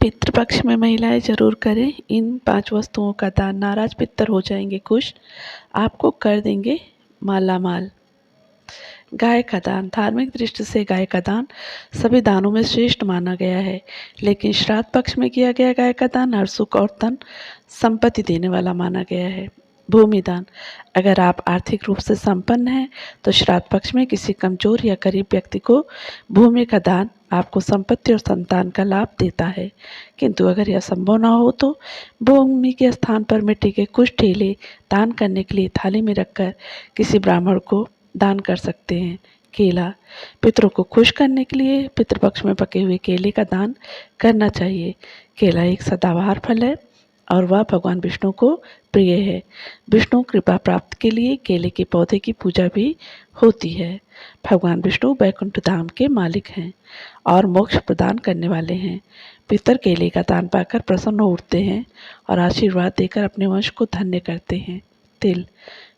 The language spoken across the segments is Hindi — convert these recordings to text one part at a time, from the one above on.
पितृपक्ष में महिलाएं जरूर करें इन 5 वस्तुओं का दान। नाराज पितर हो जाएंगे खुश, आपको कर देंगे माला माल। गाय का दान। धार्मिक दृष्टि से गाय का दान सभी दानों में श्रेष्ठ माना गया है, लेकिन श्राद्ध पक्ष में किया गया गाय का दान हर सुख और धन संपत्ति देने वाला माना गया है। भूमि दान। अगर आप आर्थिक रूप से संपन्न हैं तो श्राद्ध पक्ष में किसी कमजोर या गरीब व्यक्ति को भूमि का दान आपको संपत्ति और संतान का लाभ देता है, किंतु अगर यह संभव न हो तो भूमि के स्थान पर मिट्टी के कुछ ढेले दान करने के लिए थाली में रखकर किसी ब्राह्मण को दान कर सकते हैं। केला। पितरों को खुश करने के लिए पितृपक्ष में पके हुए केले का दान करना चाहिए। केला एक सदाबहार फल है और वह भगवान विष्णु को प्रिय है। विष्णु कृपा प्राप्त के लिए केले के पौधे की पूजा भी होती है। भगवान विष्णु वैकुंठ धाम के मालिक हैं और मोक्ष प्रदान करने वाले हैं। पितर केले का दान पाकर प्रसन्न हो उठते हैं और आशीर्वाद देकर अपने वंश को धन्य करते हैं। तिल।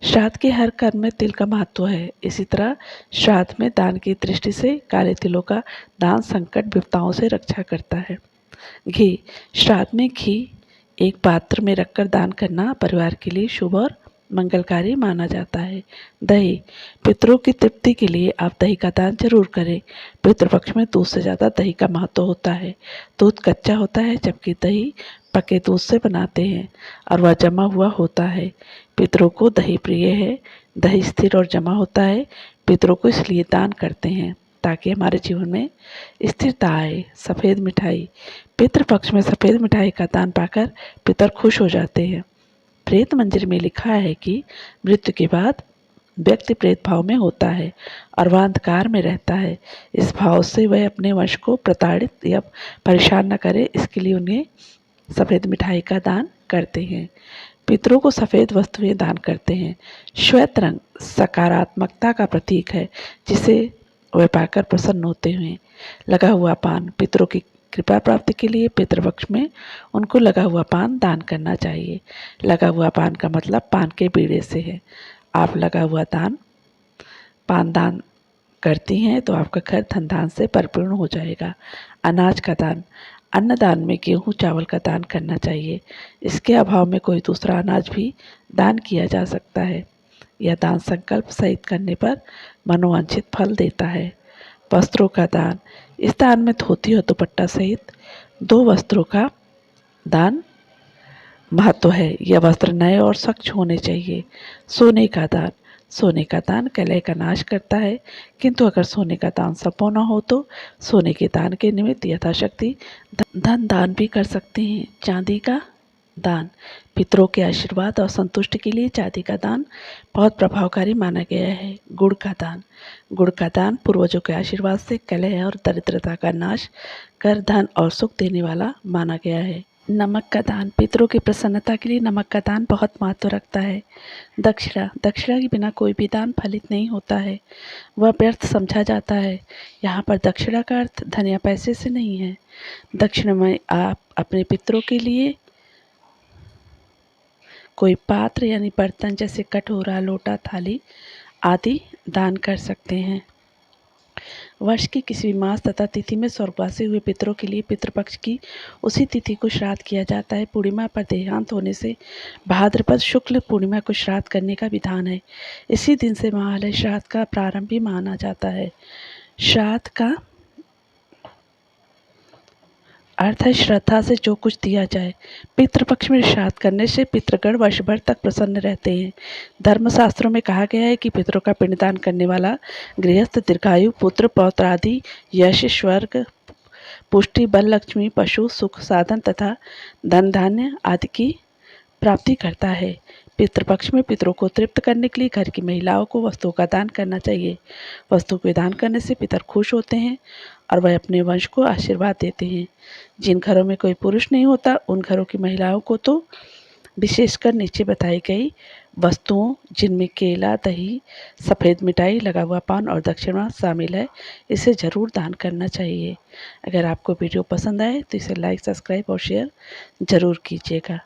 श्राद्ध के हर कर्म में तिल का महत्व है। इसी तरह श्राद्ध में दान की दृष्टि से काले तिलों का दान संकट विपदाओं से रक्षा करता है। घी। श्राद्ध में घी एक पात्र में रखकर दान करना परिवार के लिए शुभ और मंगलकारी माना जाता है। दही। पितरों की तृप्ति के लिए आप दही का दान जरूर करें। पितृपक्ष में दूध से ज़्यादा दही का महत्व होता है। दूध कच्चा होता है जबकि दही पके दूध से बनाते हैं और वह जमा हुआ होता है। पितरों को दही प्रिय है। दही स्थिर और जमा होता है। पितरों को इसलिए दान करते हैं ताकि हमारे जीवन में स्थिरता आए। सफ़ेद मिठाई। पितृपक्ष में सफ़ेद मिठाई का दान पाकर पितर खुश हो जाते हैं। प्रेत मंदिर में लिखा है कि मृत्यु के बाद व्यक्ति प्रेत भाव में होता है और वह अंधकार में रहता है। इस भाव से वह अपने वंश को प्रताड़ित या परेशान न करे, इसके लिए उन्हें सफ़ेद मिठाई का दान करते हैं। पितरों को सफ़ेद वस्तुएं दान करते हैं। श्वेत रंग सकारात्मकता का प्रतीक है, जिसे वह पाकर प्रसन्न होते हुए। लगा हुआ पान। पितरों की कृपा प्राप्ति के लिए पितृपक्ष में उनको लगा हुआ पान दान करना चाहिए। लगा हुआ पान का मतलब पान के बीड़े से है। आप लगा हुआ पान दान करती हैं तो आपका घर धन धान से परिपूर्ण हो जाएगा। अनाज का दान। अन्नदान में गेहूँ चावल का दान करना चाहिए। इसके अभाव में कोई दूसरा अनाज भी दान किया जा सकता है। यह दान संकल्प सहित करने पर मनोवांछित फल देता है। वस्त्रों का दान। इस दान में धोती और दुपट्टा सहित 2 वस्त्रों का दान महत्व है। यह वस्त्र नए और स्वच्छ होने चाहिए। सोने का दान। सोने का दान कलह का नाश करता है, किंतु अगर सोने का दान संभव न हो तो सोने के दान के निमित्त यथाशक्ति धन दान भी कर सकते हैं। चांदी का दान। पितरों के आशीर्वाद और संतुष्टि के लिए चांदी का दान बहुत प्रभावकारी माना गया है। गुड़ का दान। गुड़ का दान पूर्वजों के आशीर्वाद से कलह और दरिद्रता का नाश कर धन और सुख देने वाला माना गया है। नमक का दान। पितरों की प्रसन्नता के लिए नमक का दान बहुत महत्व रखता है। दक्षिणा। दक्षिणा के बिना कोई भी दान फलित नहीं होता है, वह व्यर्थ समझा जाता है। यहाँ पर दक्षिणा का अर्थ धन या पैसे से नहीं है। दक्षिणा में आप अपने पितरों के लिए कोई पात्र यानी बर्तन जैसे कटोरा, लोटा, थाली आदि दान कर सकते हैं। वर्ष की किसी भी मास तथा तिथि में स्वर्गवासी हुए पितरों के लिए पितृपक्ष की उसी तिथि को श्राद्ध किया जाता है। पूर्णिमा पर देहांत होने से भाद्रपद शुक्ल पूर्णिमा को श्राद्ध करने का विधान है। इसी दिन से महालय श्राद्ध का प्रारंभ भी माना जाता है। श्राद्ध का अर्थ है श्रद्धा से जो कुछ दिया जाए। पितृपक्ष में श्राद्ध करने से पितृगण वर्ष भर तक प्रसन्न रहते हैं। धर्मशास्त्रों में कहा गया है कि पितरों का पिंडदान करने वाला गृहस्थ दीर्घायु, पुत्र पौत्र आदि यश, स्वर्ग, पुष्टि, बल, लक्ष्मी, पशु, सुख, साधन तथा धन धान्य आदि की प्राप्ति करता है। पितृपक्ष में पितरों को तृप्त करने के लिए घर की महिलाओं को वस्तुओं का दान करना चाहिए। वस्तु के दान करने से पितर खुश होते हैं और वह अपने वंश को आशीर्वाद देते हैं। जिन घरों में कोई पुरुष नहीं होता उन घरों की महिलाओं को तो विशेषकर नीचे बताई गई वस्तुओं, जिनमें केला, दही, सफ़ेद मिठाई, लगा हुआ पान और दक्षिणा शामिल है, इसे ज़रूर दान करना चाहिए। अगर आपको वीडियो पसंद आए तो इसे लाइक, सब्सक्राइब और शेयर ज़रूर कीजिएगा।